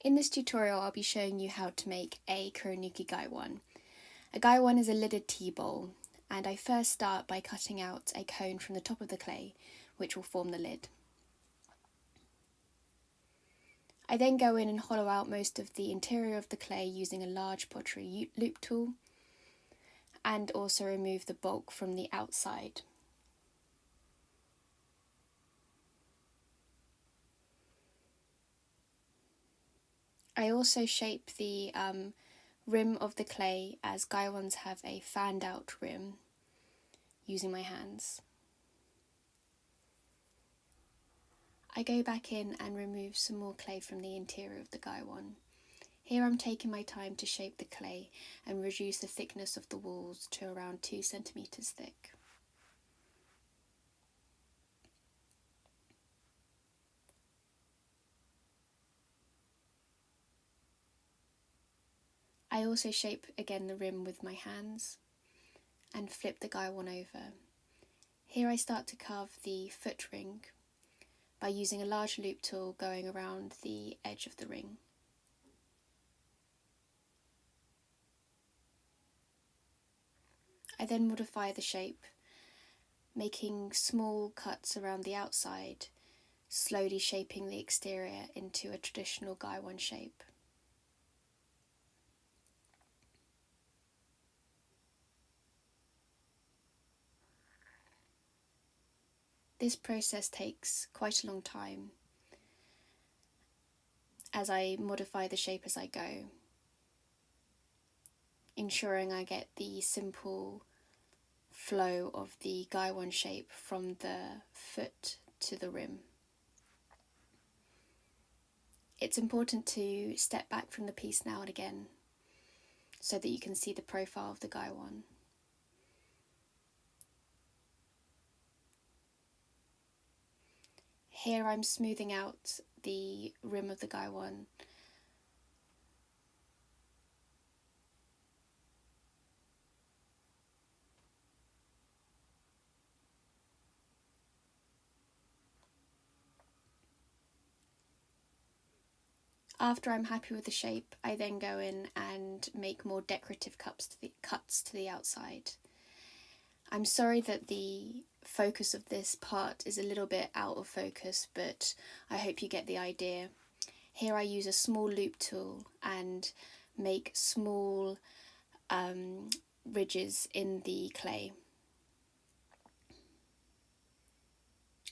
In this tutorial I'll be showing you how to make a Kurinuki Gaiwan. A Gaiwan is a lidded tea bowl, and I first start by cutting out a cone from the top of the clay, which will form the lid. I then go in and hollow out most of the interior of the clay using a large pottery loop tool, and also remove the bulk from the outside. I also shape the rim of the clay, as Gaiwans have a fanned out rim, using my hands. I go back in and remove some more clay from the interior of the Gaiwan. Here I'm taking my time to shape the clay and reduce the thickness of the walls to around 2 centimeters thick. I also shape again the rim with my hands and flip the Gaiwan over. Here I start to carve the foot ring by using a large loop tool going around the edge of the ring. I then modify the shape, making small cuts around the outside, slowly shaping the exterior into a traditional Gaiwan shape. This process takes quite a long time, as I modify the shape as I go, ensuring I get the simple flow of the Gaiwan shape from the foot to the rim. It's important to step back from the piece now and again so that you can see the profile of the Gaiwan. Here I'm smoothing out the rim of the Gaiwan. After I'm happy with the shape, I then go in and make more decorative cuts to the outside. I'm sorry that the focus of this part is a little bit out of focus, but I hope you get the idea. Here I use a small loop tool and make small ridges in the clay.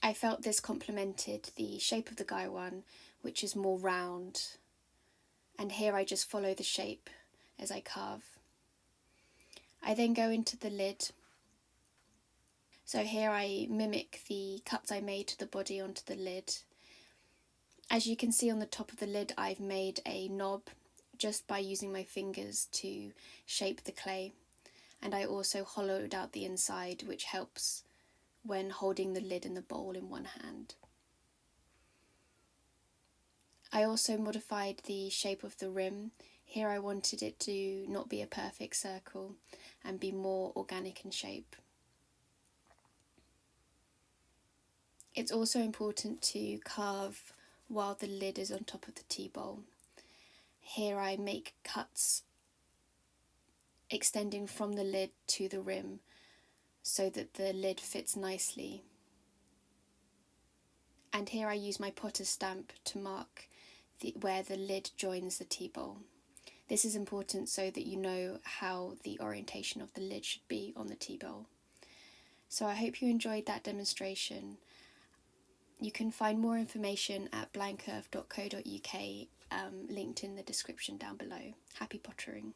I felt this complemented the shape of the Gaiwan, which is more round, and here I just follow the shape as I carve. I then go into the lid. So here I mimic the cuts I made to the body onto the lid. As you can see on the top of the lid, I've made a knob just by using my fingers to shape the clay, and I also hollowed out the inside, which helps when holding the lid and the bowl in one hand. I also modified the shape of the rim. Here I wanted it to not be a perfect circle and be more organic in shape. It's also important to carve while the lid is on top of the tea bowl. Here I make cuts extending from the lid to the rim so that the lid fits nicely. And here I use my potter's stamp to mark where the lid joins the tea bowl. This is important so that you know how the orientation of the lid should be on the tea bowl. So I hope you enjoyed that demonstration. You can find more information at blankcurve.co.uk, linked in the description down below. Happy pottering!